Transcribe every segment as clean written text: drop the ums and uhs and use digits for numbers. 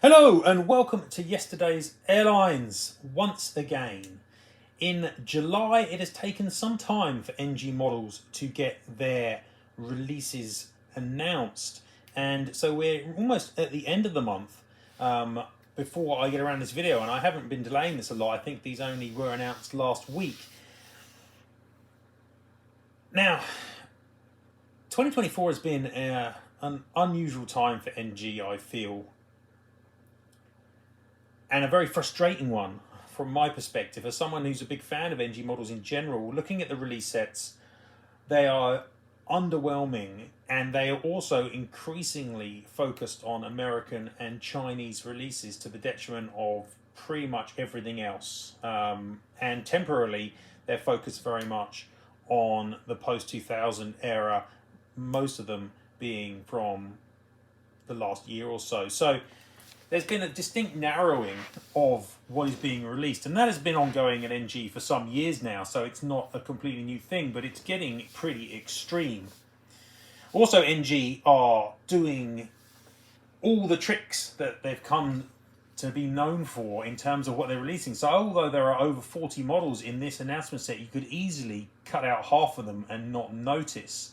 Hello and welcome to yesterday's airlines once again. In July, it has taken some time for NG models to get their releases announced, and so we're almost at the end of the month before I get around this video, and I haven't been delaying this a lot. I think these only were announced last week. Now, 2024 has been an unusual time for NG, I feel, and a very frustrating one from my perspective. As someone who's a big fan of NG models in general, looking at the release sets, they are underwhelming, and they are also increasingly focused on American and Chinese releases to the detriment of pretty much everything else. And temporarily, they're focused very much on the post-2000 era, most of them being from the last year or so. So there's been a distinct narrowing of what is being released, and that has been ongoing at NG for some years now, so it's not a completely new thing, but it's getting pretty extreme. Also, NG are doing all the tricks that they've come to be known for in terms of what they're releasing. So although there are over 40 models in this announcement set, you could easily cut out half of them and not notice.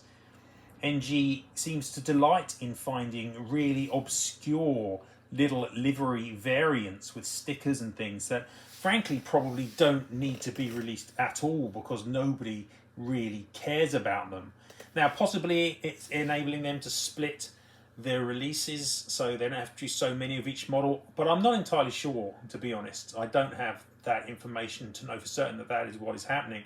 NG seems to delight in finding really obscure little livery variants with stickers and things that frankly probably don't need to be released at all because nobody really cares about them. Now, possibly it's enabling them to split their releases so they don't have to do so many of each model, but I'm not entirely sure, to be honest. I don't have that information to know for certain that that is what is happening.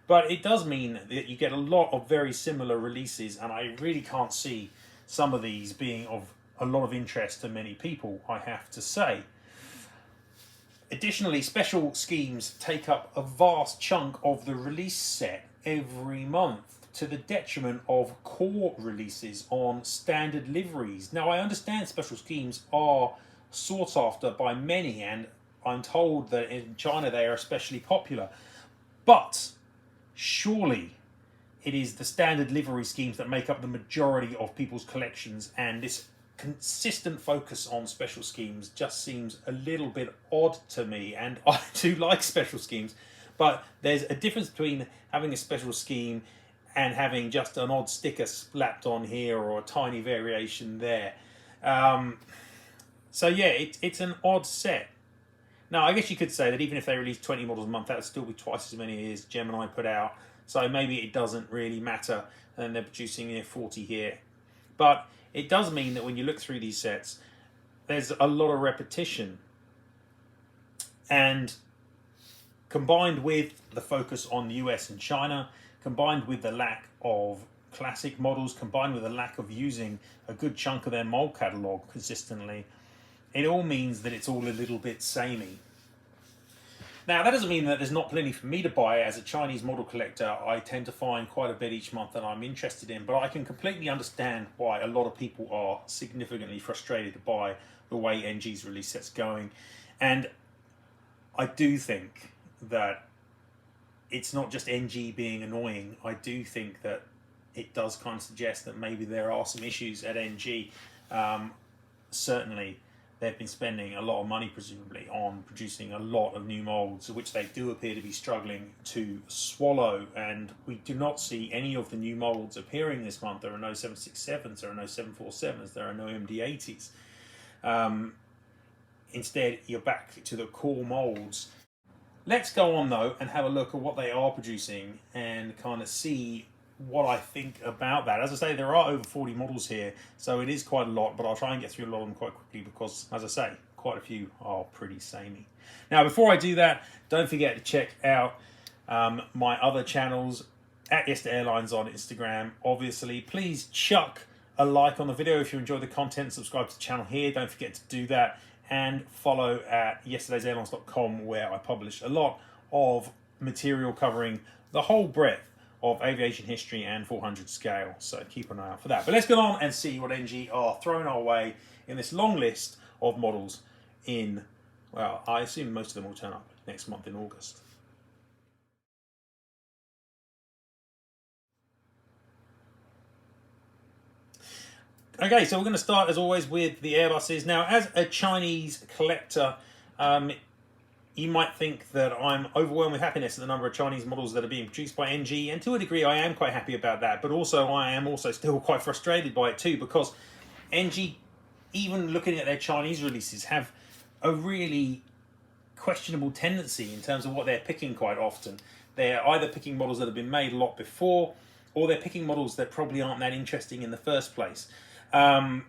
But it does mean that you get a lot of very similar releases, and I really can't see some of these being of a lot of interest to many people, I have to say. Additionally, special schemes take up a vast chunk of the release set every month, to the detriment of core releases on standard liveries. Now, I understand special schemes are sought after by many, and I'm told that in China they are especially popular, but surely it is the standard livery schemes that make up the majority of people's collections, and this consistent focus on special schemes just seems a little bit odd to me. And I do like special schemes, but there's a difference between having a special scheme and having just an odd sticker slapped on here or a tiny variation there. So yeah, it's an odd set. Now, I guess you could say that even if they release 20 models a month, that would still be twice as many as Gemini put out. So maybe it doesn't really matter, and they're producing 40 here. But it does mean that when you look through these sets, there's a lot of repetition. And combined with the focus on the US and China, combined with the lack of classic models, combined with the lack of using a good chunk of their mold catalogue consistently, it all means that it's all a little bit samey. Now, that doesn't mean that there's not plenty for me to buy. As a Chinese model collector, I tend to find quite a bit each month that I'm interested in, but I can completely understand why a lot of people are significantly frustrated by the way NG's release set's going. And I do think that it's not just NG being annoying. I do think that it does kind of suggest that maybe there are some issues at NG. Certainly, they've been spending a lot of money, presumably, on producing a lot of new molds, which they do appear to be struggling to swallow. And we do not see any of the new molds appearing this month. There are no 767s, there are no 747s, there are no MD-80s. Instead, you're back to the core molds. Let's go on, though, and have a look at what they are producing and kind of see what I think about that. As I say, there are over 40 models here, so it is quite a lot, but I'll try and get through a lot of them quite quickly because, as I say, quite a few are pretty samey. Now, before I do that, don't forget to check out my other channels at Yesterday Airlines on Instagram. Obviously, please chuck a like on the video if you enjoy the content. Subscribe to the channel here. Don't forget to do that. And follow at yesterdaysairlines.com, where I publish a lot of material covering the whole breadth of aviation history and 400 scale. So keep an eye out for that. But let's get on and see what NG are throwing our way in this long list of models in, well, I assume most of them will turn up next month in August. Okay, so we're going to start, as always, with the Airbuses. Now, as a Chinese collector, you might think that I'm overwhelmed with happiness at the number of Chinese models that are being produced by NG, and to a degree I am quite happy about that, but also I am also still quite frustrated by it too, because NG, even looking at their Chinese releases, have a really questionable tendency in terms of what they're picking quite often. They're either picking models that have been made a lot before, or they're picking models that probably aren't that interesting in the first place. And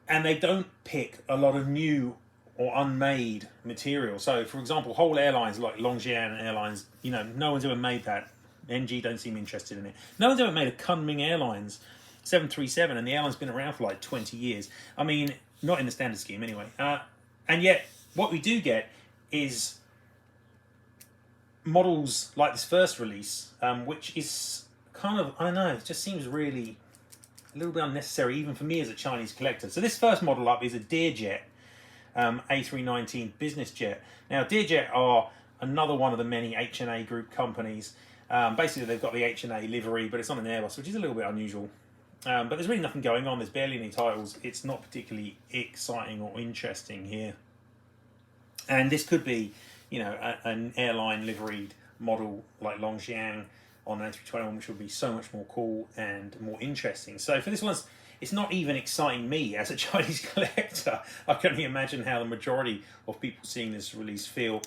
they don't pick a lot of new or unmade material. So, for example, whole airlines like Longjian Airlines, no one's ever made that. NG don't seem interested in it. No one's ever made a Kunming Airlines 737, and the airline's been around for like 20 years. I mean, not in the standard scheme anyway. And yet, what we do get is models like this first release, which is kind of, I don't know, it just seems really a little bit unnecessary, even for me as a Chinese collector. So this first model up is a Deerjet A319 business jet. Now, Deerjet are another one of the many H&A group companies. Basically, they've got the H&A livery, but it's on an Airbus, which is a little bit unusual. But there's really nothing going on. There's barely any titles. It's not particularly exciting or interesting here. And this could be, an airline liveried model like Longjiang on an A321, which would be so much more cool and more interesting. So for this one, it's not even exciting me as a Chinese collector. I can only imagine how the majority of people seeing this release feel.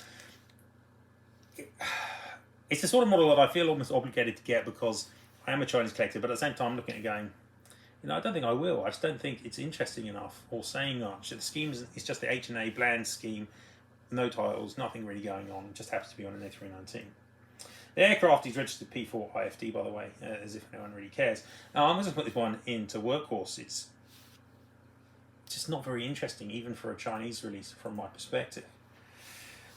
It's the sort of model that I feel almost obligated to get because I am a Chinese collector, but at the same time I'm looking at it going, I don't think I will. I just don't think it's interesting enough or saying much. The scheme is just the H&A bland scheme, no titles, nothing really going on. It just happens to be on an A319. The aircraft is registered P4 IFD, by the way, as if no one really cares. Now, I'm going to put this one into Workhorse. It's just not very interesting, even for a Chinese release, from my perspective.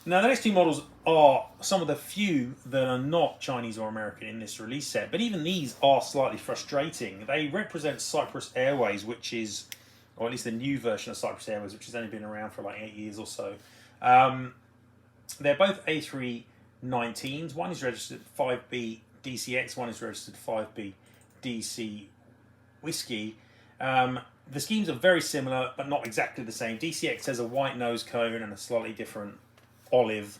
Now, the next two models are some of the few that are not Chinese or American in this release set, but even these are slightly frustrating. They represent Cyprus Airways, which is, or at least the new version of Cyprus Airways, which has only been around for like 8 years or so. They're both A319s. One is registered 5B DCX, one is registered 5B DC Whiskey. The schemes are very similar, but not exactly the same. DCX has a white nose cone and a slightly different olive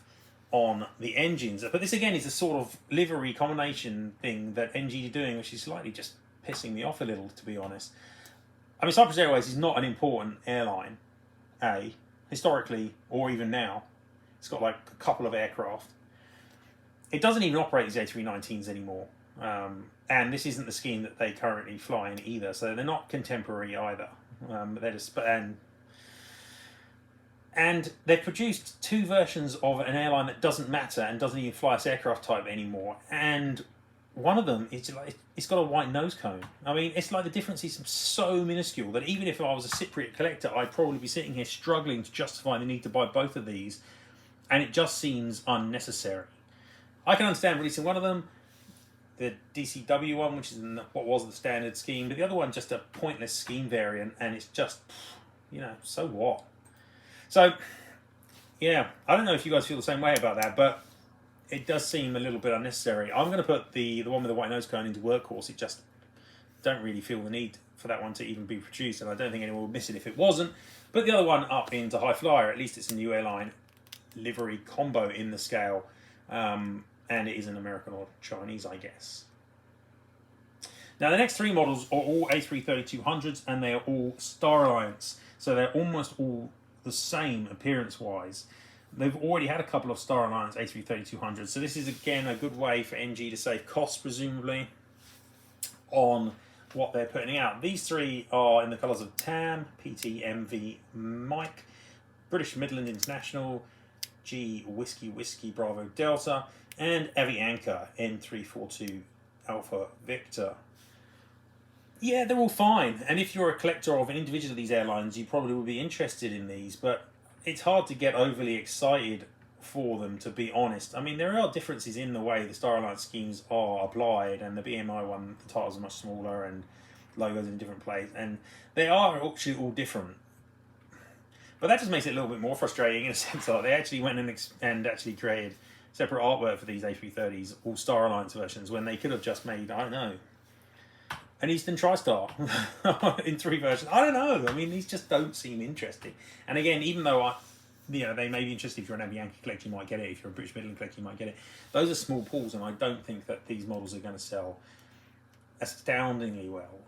on the engines. But this again is a sort of livery combination thing that NG are doing, which is slightly just pissing me off a little, to be honest. I mean, Cyprus Airways is not an important airline, historically, or even now. It's got like a couple of aircraft. It doesn't even operate these A319s anymore. And this isn't the scheme that they currently fly in either. So they're not contemporary either. They're just, and they've produced two versions of an airline that doesn't matter and doesn't even fly this aircraft type anymore. And one of them, it's got a white nose cone. I mean, it's like the difference is so minuscule that even if I was a Cypriot collector, I'd probably be sitting here struggling to justify the need to buy both of these. And it just seems unnecessary. I can understand releasing one of them, the DCW one, which is what was the standard scheme, but the other one just a pointless scheme variant, and it's just, so what? So, yeah, I don't know if you guys feel the same way about that, but it does seem a little bit unnecessary. I'm going to put the one with the white nose cone into Workhorse. It just don't really feel the need for that one to even be produced, and I don't think anyone would miss it if it wasn't. But the other one up into High Flyer, at least it's a new airline livery combo in the scale, and it is an American or Chinese, I guess. Now, the next three models are all A330-200s, and they are all Star Alliance, so they're almost all the same appearance-wise. They've already had a couple of Star Alliance A330-200s, so this is again a good way for NG to save costs, presumably, on what they're putting out. These three are in the colours of TAM, PT, MV, Mike, British Midland International, G Whiskey Bravo Delta, and Avianca N342 Alpha Victor. Yeah, they're all fine, and if you're a collector of an individual of these airlines, you probably will be interested in these, but it's hard to get overly excited for them, to be honest. I mean, there are differences in the way the Star Alliance schemes are applied, and the BMI one, the titles are much smaller and logos in a different place, and they are actually all different. But that just makes it a little bit more frustrating in a sense that they actually went and actually created separate artwork for these A330s, all Star Alliance versions, when they could have just made, I don't know, an Eastern TriStar in 3 versions. I don't know. I mean, these just don't seem interesting. And again, even though they may be interesting if you're an Yankee collector, you might get it. If you're a British Midland collector, you might get it. Those are small pools, and I don't think that these models are going to sell astoundingly well.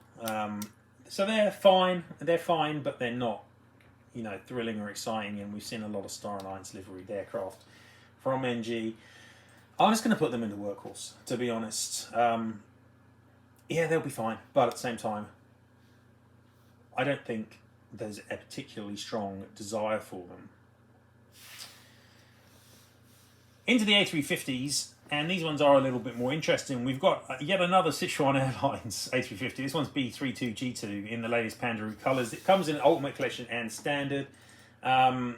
So they're fine. They're fine, but they're not, thrilling or exciting. And we've seen a lot of Star Alliance liveried aircraft from NG. I'm just going to put them into workhorse, to be honest. Yeah, they'll be fine, but at the same time, I don't think there's a particularly strong desire for them. Into the A350s, and these ones are a little bit more interesting. We've got yet another Sichuan Airlines A350. This one's B32G2 in the latest Panda Route colours. It comes in Ultimate Collection and Standard. The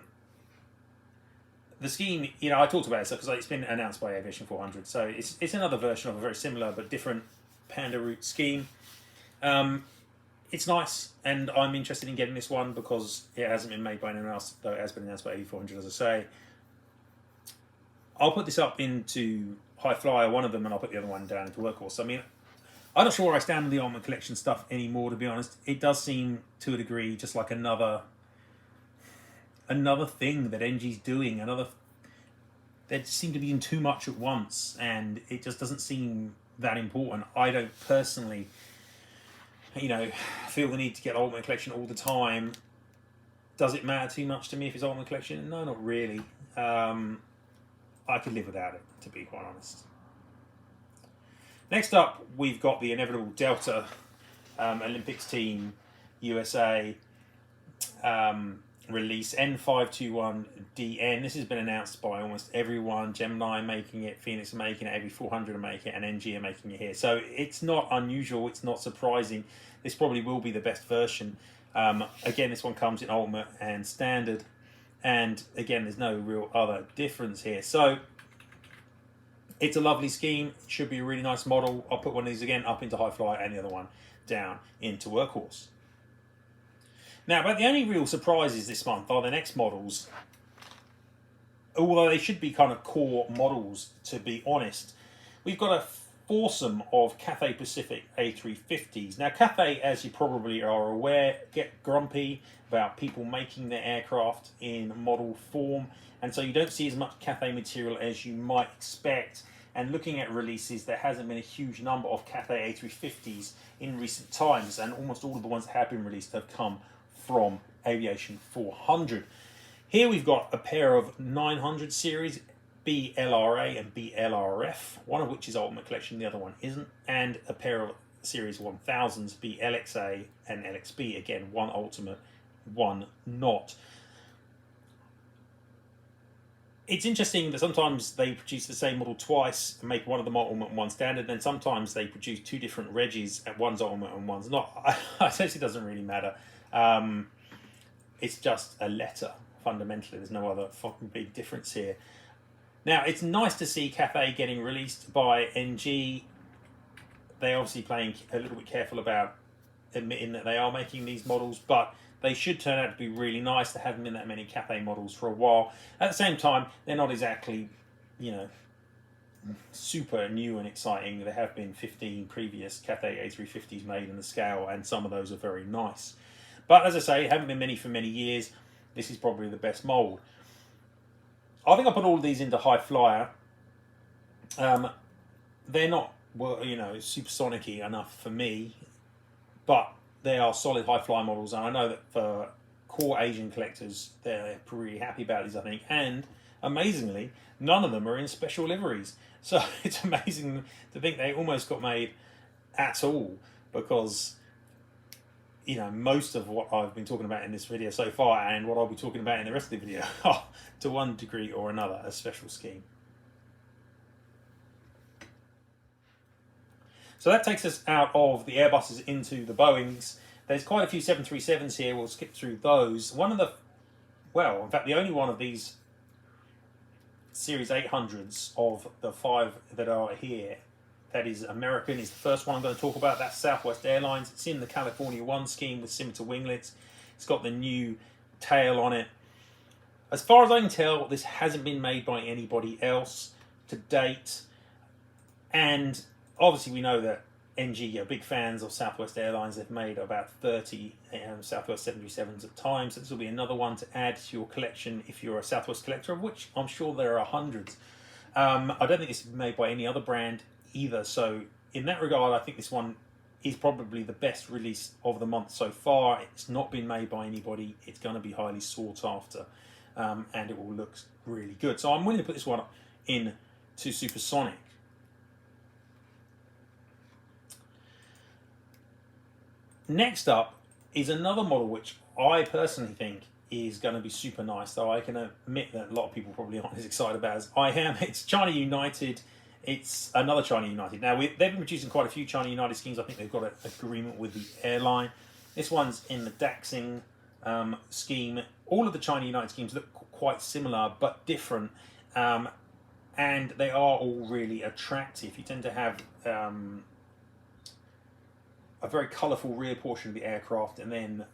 scheme, I talked about it because it's been announced by Aviation 400, so it's another version of a very similar but different Panda Route scheme. It's nice, and I'm interested in getting this one because it hasn't been made by anyone else, though it has been announced by AV400, as I say. I'll put this up into High Flyer, one of them, and I'll put the other one down into Workhorse. I mean, I'm not sure where I stand on the Ultimate Collection stuff anymore, to be honest. It does seem, to a degree, just like another thing that NG's doing. They seem to be doing too much at once, and it just doesn't seem that important. I don't personally, feel the need to get Ultimate Collection all the time. Does it matter too much to me if it's Ultimate Collection? No, not really. I could live without it, to be quite honest. Next up, we've got the inevitable Delta Olympics Team USA release N521DN. This has been announced by almost everyone. Gemini making it, Phoenix are making it, AV400 are making it, and NG are making it here. So it's not unusual, it's not surprising. This probably will be the best version. Again, this one comes in Ultimate and Standard. And again, there's no real other difference here. So it's a lovely scheme. It should be a really nice model. I'll put one of these again up into High Flyer and the other one down into Workhorse. Now, but the only real surprises this month are the next models. Although they should be kind of core models, to be honest. We've got a foursome of Cathay Pacific A350s. Now, Cathay, as you probably are aware, get grumpy about people making their aircraft in model form, and so you don't see as much Cathay material as you might expect. And looking at releases, there hasn't been a huge number of Cathay A350s in recent times, and almost all of the ones that have been released have come from Aviation 400. Here we've got a pair of 900 series, BLRA and BLRF, one of which is Ultimate Collection, the other one isn't, and a pair of Series 1000s, BLXA and LXB, again, one Ultimate, one not. It's interesting that sometimes they produce the same model twice and make one of them Ultimate and one Standard, then sometimes they produce two different regs and one's Ultimate and one's not. I guess it doesn't really matter. It's just a letter, fundamentally. There's no other fucking big difference here. Now, it's nice to see Cathay getting released by NG. They're obviously playing a little bit careful about admitting that they are making these models, but they should turn out to be really nice. There haven't been that many Cathay models for a while. At the same time, they're not exactly, super new and exciting. There have been 15 previous Cathay A350s made in the scale, and some of those are very nice. But as I say, haven't been many for many years. This is probably the best mould. I think I put all of these into High Flyer. They're not, supersonic-y enough for me, but they are solid High Flyer models, and I know that for core Asian collectors, they're really happy about these, I think. And amazingly, none of them are in special liveries. So it's amazing to think they almost got made at all, because most of what I've been talking about in this video so far and what I'll be talking about in the rest of the video are, to one degree or another, a special scheme. So that takes us out of the Airbuses into the Boeings. There's quite a few 737s here. We'll skip through those. In fact, the only one of these Series 800s of the 5 that are here that is American is the first one I'm going to talk about. That's Southwest Airlines. It's in the California 1 scheme with scimitar winglets. It's got the new tail on it. As far as I can tell, this hasn't been made by anybody else to date. And obviously we know that NG are big fans of Southwest Airlines. They've made about 30 Southwest 737s at times. So this will be another one to add to your collection if you're a Southwest collector, of which I'm sure there are hundreds. I don't think this is made by any other brand either. So in that regard, I think this one is probably the best release of the month so far. It's not been made by anybody. It's going to be highly sought after, and it will look really good. So I'm willing to put this one in to Supersonic. Next up is another model which I personally think is going to be super nice, though I can admit that a lot of people probably aren't as excited about as I am. It's China United. It's another China United. Now, they've been producing quite a few China United schemes. I think they've got an agreement with the airline. This one's in the Daxing scheme. All of the China United schemes look quite similar, but different. And they are all really attractive. You tend to have a very colourful rear portion of the aircraft, and then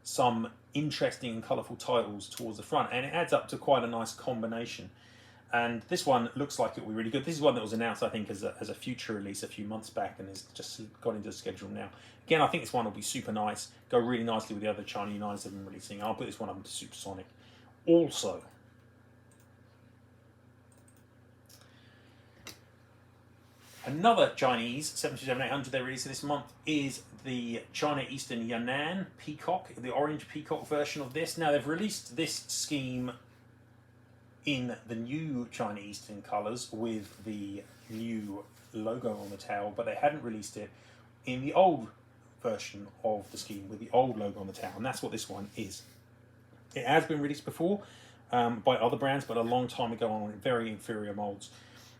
some interesting and colourful titles towards the front, and it adds up to quite a nice combination. And this one looks like it will be really good. This is one that was announced, I think, as a future release a few months back, and has just got into the schedule now. Again, I think this one will be super nice, go really nicely with the other China Uniteds they've been releasing. I'll put this one up into Supersonic. Also, another Chinese 737-800 they released this month is the China Eastern Yan'an Peacock, the orange Peacock version of this. Now, they've released this scheme in the new China Eastern colours with the new logo on the tail, but they hadn't released it in the old version of the scheme with the old logo on the tail, and that's what this one is. It has been released before by other brands, but a long time ago on very inferior moulds.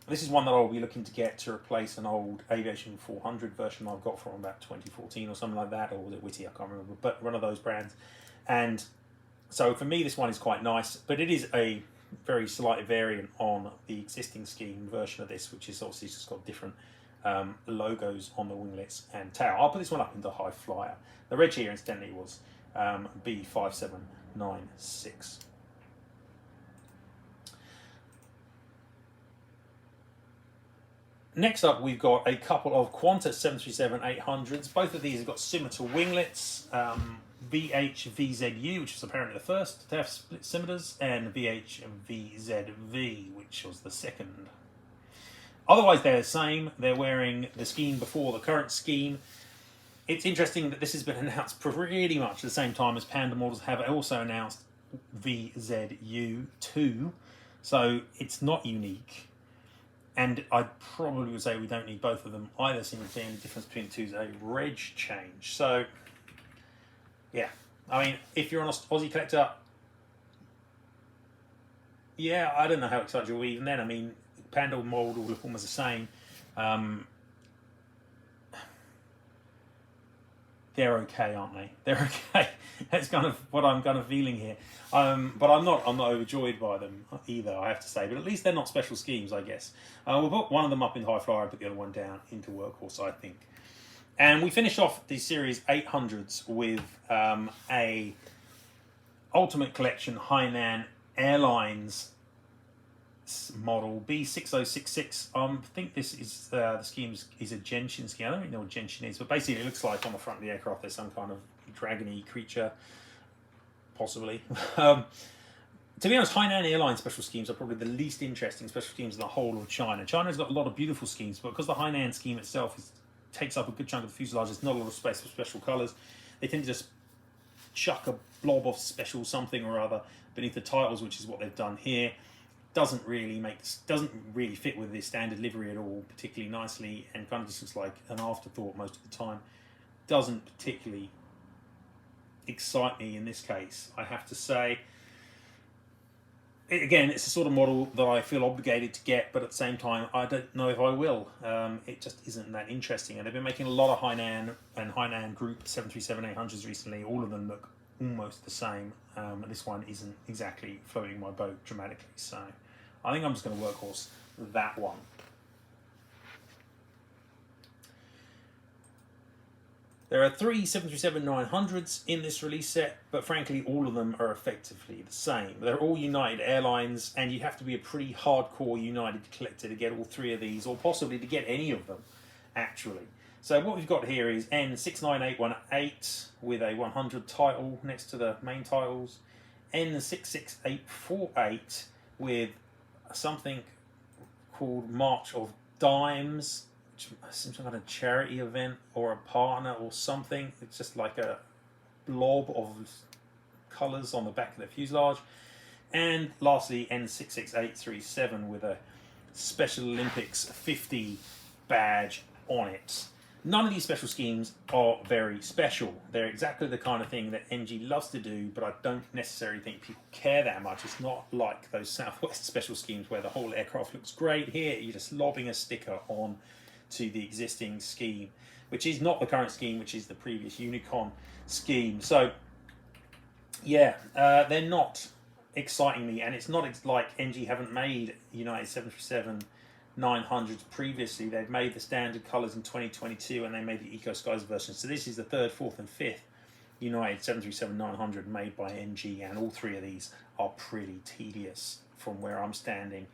This is one that I'll be looking to get to replace an old Aviation 400 version I've got from about 2014 or something like that, or was it Witty, I can't remember, but one of those brands. And so for me, this one is quite nice, but it is a very slight variant on the existing scheme version of this, which is obviously just got different logos on the winglets and tail. I'll put this one up into High Flyer. The reg here, incidentally, was B5796. Next up, we've got a couple of Qantas 737-800s. Both of these have got scimitar winglets. VHVZU, which was apparently the first to have split scimitars, and VHVZV, which was the second. Otherwise, they're the same. They're wearing the scheme before the current scheme. It's interesting that this has been announced pretty much at the same time as Panda models have also announced VZU2, so it's not unique. And I probably would say we don't need both of them either, since the difference between the two is a reg change. So, yeah. I mean, if you're an Aussie collector, yeah, I don't know how excited you'll be even then. I mean, Panda mould will look almost the same. They're okay, aren't they? They're okay. That's kind of what I'm kind of feeling here. But I'm not overjoyed by them either, I have to say. But at least they're not special schemes, I guess. We'll put one of them up in High Flyer and put the other one down into Workhorse, I think. And we finished off the Series 800s with a Ultimate Collection Hainan Airlines model B6066. I think this is the scheme is a Genshin scheme. I don't really know what Genshin is, but basically it looks like on the front of the aircraft there's some kind of dragony creature, possibly. To be honest, Hainan Airlines special schemes are probably the least interesting special schemes in the whole of China. China's got a lot of beautiful schemes, but because the Hainan scheme itself takes up a good chunk of the fuselage, there's not a lot of space for special colours. They tend to just chuck a blob of special something or other beneath the titles, which is what they've done here. Doesn't really fit with the standard livery at all particularly nicely, and kind of just looks like an afterthought most of the time. Doesn't particularly excite me in this case, I have to say. Again, it's the sort of model that I feel obligated to get, but at the same time, I don't know if I will. It just isn't that interesting. And they've been making a lot of Hainan and Hainan Group 737-800s recently. All of them look almost the same. And this one isn't exactly floating my boat dramatically. So I think I'm just going to Workhorse that one. There are 3 737-900s in this release set, but frankly all of them are effectively the same. They're all United Airlines, and you have to be a pretty hardcore United collector to get all 3 of these, or possibly to get any of them, actually. So what we've got here is N69818 with a 100 title next to the main titles, N66848 with something called March of Dimes, some kind of charity event or a partner or something. It's just like a blob of colours on the back of the fuselage. And lastly, N66837 with a Special Olympics 50 badge on it. None of these special schemes are very special. They're exactly the kind of thing that NG loves to do, but I don't necessarily think people care that much. It's not like those Southwest special schemes where the whole aircraft looks great. Here, you're just lobbing a sticker on to the existing scheme, which is not the current scheme, which is the previous Unicon scheme. So, yeah, they're not exciting me, and it's not like NG haven't made United 737-900s previously. They've made the standard colours in 2022, and they made the Eco Skies version. So this is the 3rd, 4th and 5th United 737-900 made by NG, and all 3 of these are pretty tedious from where I'm standing.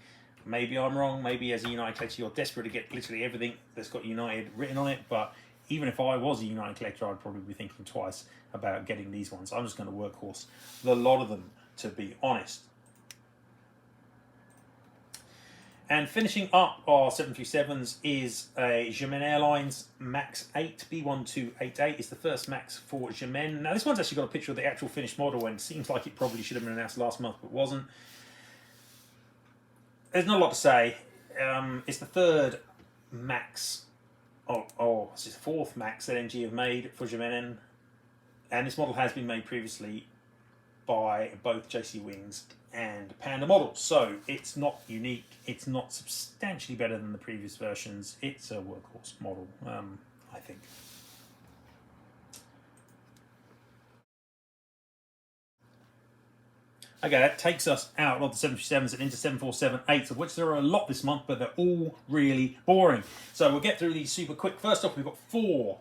Maybe I'm wrong, maybe as a United collector you're desperate to get literally everything that's got United written on it, but even if I was a United collector, I'd probably be thinking twice about getting these ones. I'm just going to workhorse the lot of them, to be honest. And finishing up our 737s is a Germain Airlines MAX 8 B1288. It's the first MAX for Germain. Now this one's actually got a picture of the actual finished model, and it seems like it probably should have been announced last month, but wasn't. There's not a lot to say. It's the 3rd MAX, it's the 4th MAX that NG have made for Germain, and this model has been made previously by both JC Wings and Panda models, so it's not unique. It's not substantially better than the previous versions. It's a workhorse model, I think. Okay, that takes us out of the 737s and into 747-8s, of which there are a lot this month, but they're all really boring. So we'll get through these super quick. First off, we've got 4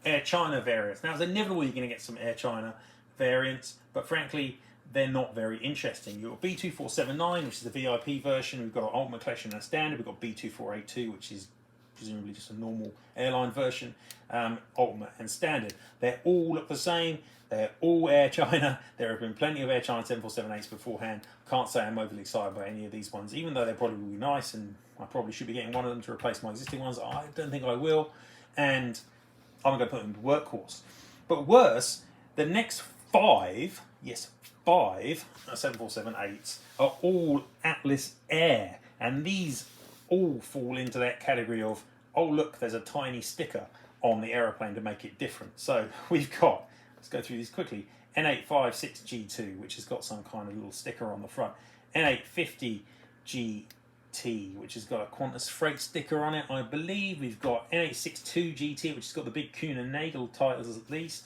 Air China variants. Now, it's inevitable you're going to get some Air China variants, but frankly, they're not very interesting. You've got B2479, which is the VIP version. We've got our Ultimate Collection and Standard. We've got B2482, which is presumably just a normal airline version, Ultimate and Standard. They all look the same. They're all Air China. There have been plenty of Air China 747-8s beforehand. Can't say I'm overly excited by any of these ones, even though they probably will be nice, and I probably should be getting one of them to replace my existing ones. I don't think I will, and I'm going to put them into workhorse. But worse, the next 5, yes, 5 747-8s are all Atlas Air, and these all fall into that category of, oh look, there's a tiny sticker on the aeroplane to make it different. So we've got, let's go through these quickly, N856G2, which has got some kind of little sticker on the front, N850GT, which has got a Qantas Freight sticker on it, I believe. We've got N862GT, which has got the big Kuhn and Nagel titles at least.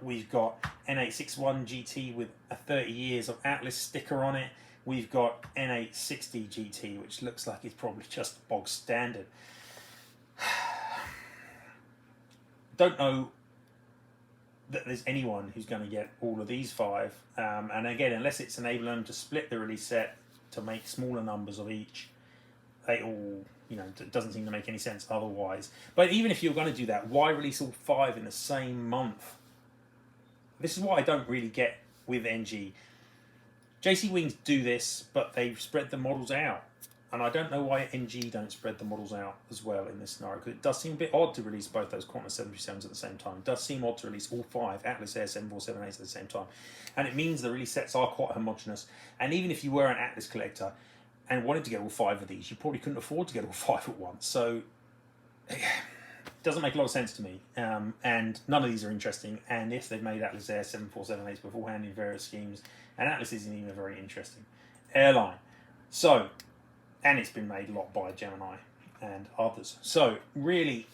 We've got N861GT with a 30 years of Atlas sticker on it. We've got N860GT, which looks like it's probably just bog standard. Don't know that there's anyone who's going to get all of these 5. And again, unless it's enabling them to split the release set to make smaller numbers of each, they all, it doesn't seem to make any sense otherwise. But even if you're going to do that, why release all 5 in the same month? This is what I don't really get with NG. JC Wings do this, but they've spread the models out. And I don't know why NG don't spread the models out as well in this scenario, because it does seem a bit odd to release both those Qantas 737s at the same time. It does seem odd to release all 5 Atlas Air 747-8s at the same time. And it means the release sets are quite homogenous. And even if you were an Atlas collector and wanted to get all 5 of these, you probably couldn't afford to get all 5 at once. So it doesn't make a lot of sense to me. And none of these are interesting. And yes, they've made Atlas Air 747-8s beforehand in various schemes. And Atlas isn't even a very interesting airline. So, and it's been made a lot by Gemini and others. So really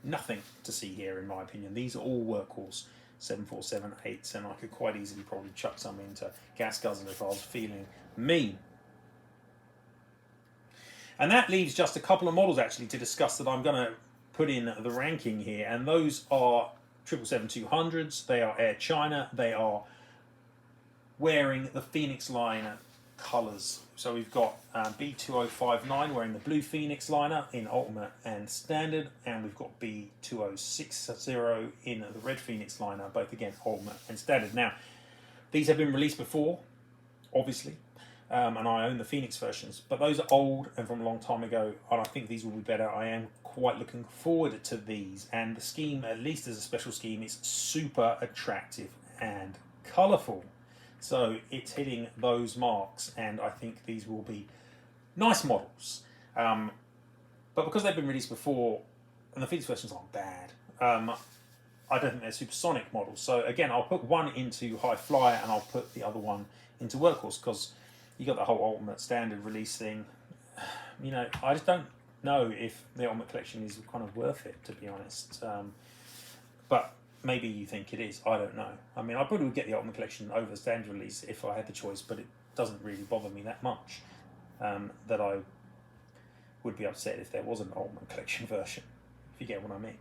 nothing to see here in my opinion. These are all workhorse 747-8s, and I could quite easily probably chuck some into Gas Guzzler if I was feeling mean. And that leaves just a couple of models actually to discuss that I'm going to put in the ranking here, and those are 777-200s. They are Air China. They are wearing the Phoenix liner colours. So we've got B2059 wearing the blue Phoenix liner in Ultimate and Standard, and we've got B2060 in the red Phoenix liner, both again Ultimate and Standard. Now, these have been released before, obviously, and I own the Phoenix versions, but those are old and from a long time ago, and I think these will be better. I am quite looking forward to these, and the scheme, at least as a special scheme, is super attractive and colourful. So it's hitting those marks, and I think these will be nice models. But because they've been released before, and the Phoenix versions aren't bad, I don't think they're supersonic models. So again, I'll put one into High Flyer, and I'll put the other one into Workhorse, because you got the whole Ultimate Standard release thing. You know, I just don't know if the Ultimate Collection is kind of worth it, to be honest. But maybe you think it is. I don't know. I mean, I probably would get the Ultimate Collection over the Standard release if I had the choice, but it doesn't really bother me that much that I would be upset if there was an Ultimate Collection version, if you get what I mean.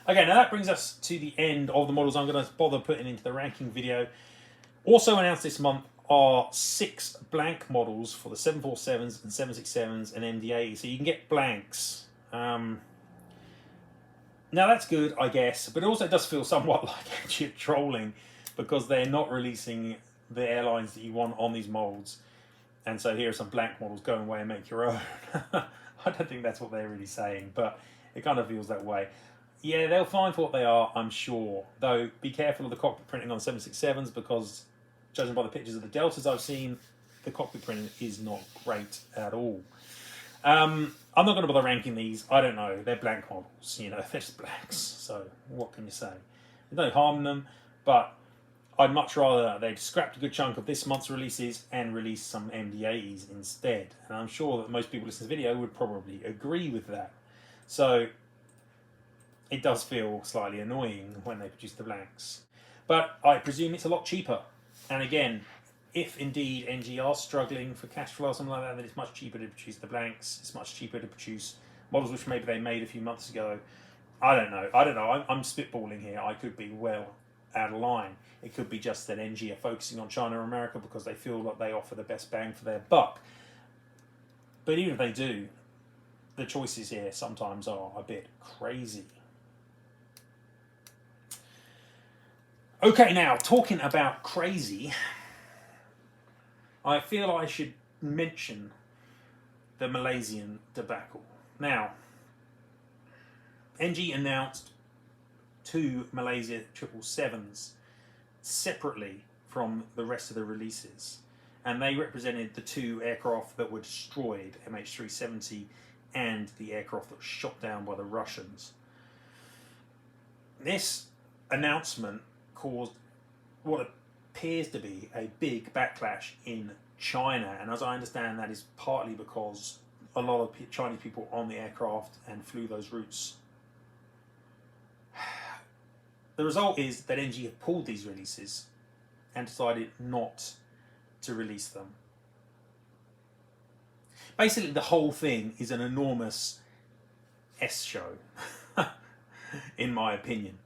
Okay, now that brings us to the end of the models I'm going to bother putting into the ranking video. Also announced this month are 6 blank models for the 747s and 767s and MD-80s, so you can get blanks. Now that's good, I guess, but it also does feel somewhat like actually trolling, because they're not releasing the airlines that you want on these molds. And so here are some blank models, go away and make your own. I don't think that's what they're really saying, but it kind of feels that way. Yeah, they'll fine for what they are, I'm sure. Though, be careful of the cockpit printing on 767s, because judging by the pictures of the Deltas I've seen, the cockpit printing is not great at all. I'm not going to bother ranking these. I don't know. They're blank models. You know, they're just blanks. So what can you say? There's no harm in them, but I'd much rather they'd scrapped a good chunk of this month's releases and release some MD-80s instead. And I'm sure that most people listening to the video would probably agree with that. So it does feel slightly annoying when they produce the blanks. But I presume it's a lot cheaper. And again, if indeed NG are struggling for cash flow or something like that, then it's much cheaper to produce the blanks. It's much cheaper to produce models which maybe they made a few months ago. I don't know. I'm spitballing here. I could be well out of line. It could be just that NG are focusing on China or America because they feel that they offer the best bang for their buck. But even if they do, the choices here sometimes are a bit crazy. Okay, now, talking about crazy, I feel I should mention the Malaysian debacle. Now, NG announced 2 Malaysia 777s separately from the rest of the releases, and they represented the 2 aircraft that were destroyed, MH370 and the aircraft that was shot down by the Russians. This announcement caused what appears to be a big backlash in China, and as I understand, that is partly because a lot of Chinese people on the aircraft and flew those routes. The result is that NG have pulled these releases and decided not to release them. Basically, the whole thing is an enormous S-show, in my opinion.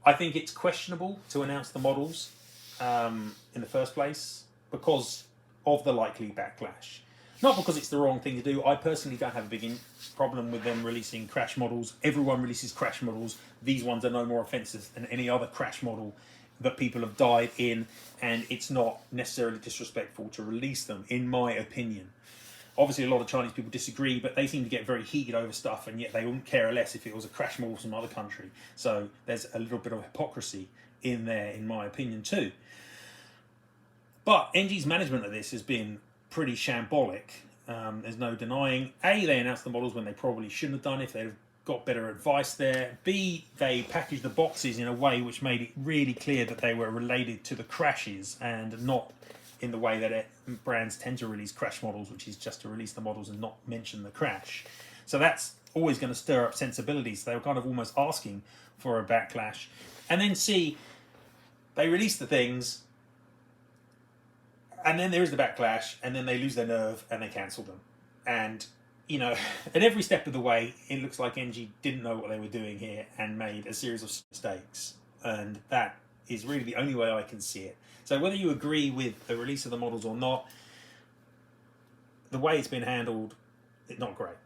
I think it's questionable to announce the models in the first place because of the likely backlash. Not because it's the wrong thing to do. I personally don't have a big problem with them releasing crash models. Everyone releases crash models. These ones are no more offensive than any other crash model that people have died in, and it's not necessarily disrespectful to release them, in my opinion. Obviously, a lot of Chinese people disagree, but they seem to get very heated over stuff, and yet they wouldn't care less if it was a crash model from another country. So there's a little bit of hypocrisy in there, in my opinion, too. But NG's management of this has been pretty shambolic. There's no denying. A, they announced the models when they probably shouldn't have done if they'd got better advice there. B, they packaged the boxes in a way which made it really clear that they were related to the crashes and not in the way that brands tend to release crash models, which is just to release the models and not mention the crash. So that's always going to stir up sensibilities. They were kind of almost asking for a backlash. And then C, they release the things, and then there is the backlash, and then they lose their nerve and they cancel them. And, you know, at every step of the way, it looks like NG didn't know what they were doing here and made a series of mistakes. And that is really the only way I can see it. So whether you agree with the release of the models or not, the way it's been handled, it's not great.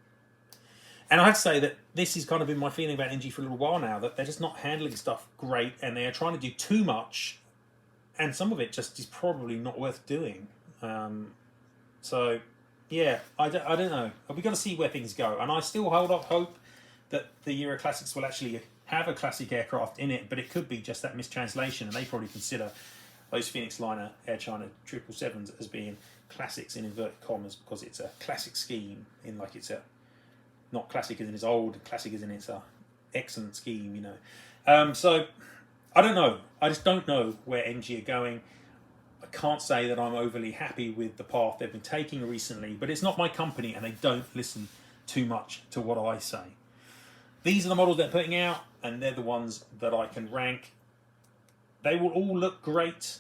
And I have to say that this has kind of been my feeling about NG for a little while now, that they're just not handling stuff great and they are trying to do too much, and some of it just is probably not worth doing. So, yeah, I don't know. We've got to see where things go. And I still hold up hope that the Euro Classics will actually have a classic aircraft in it, but it could be just that mistranslation, and they probably consider those Phoenix Liner Air China 777s as being classics in inverted commas because it's a classic scheme, in like it's a, not classic as in it's old, classic as in it's a excellent scheme, you know. So I don't know. I just don't know where NG are going. I can't say that I'm overly happy with the path they've been taking recently, but it's not my company and they don't listen too much to what I say. These are the models they're putting out, and they're the ones that I can rank. They will all look great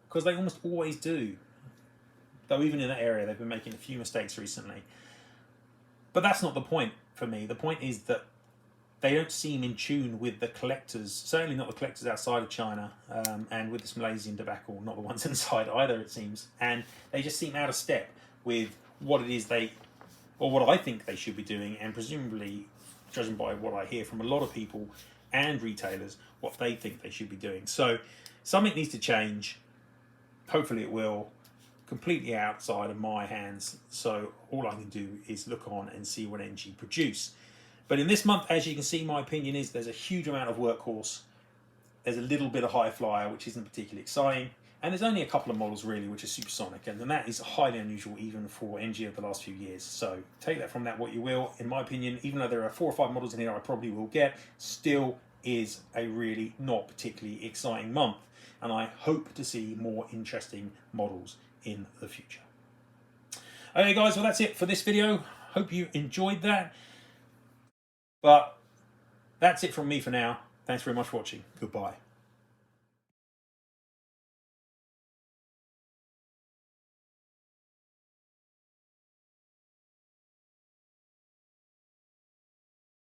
because they almost always do. Though even in that area, they've been making a few mistakes recently. But that's not the point for me. The point is that they don't seem in tune with the collectors, certainly not the collectors outside of China, and with this Malaysian debacle, not the ones inside either, it seems. And they just seem out of step with what it is they, or what I think they should be doing, and presumably, judging by what I hear from a lot of people and retailers, what they think they should be doing. So something needs to change. Hopefully it will. Completely outside of my hands. So all I can do is look on and see what NG produce. But in this month, as you can see, my opinion is there's a huge amount of workhorse. There's a little bit of high flyer, which isn't particularly exciting. And there's only a couple of models really, which are supersonic. And that is highly unusual even for NG of the last few years. So take that from that what you will. In my opinion, even though there are 4 or 5 models in here I probably will get, still is a really not particularly exciting month. And I hope to see more interesting models in the future. Okay guys, well that's it for this video. Hope you enjoyed that. But that's it from me for now. Thanks very much for watching. Goodbye.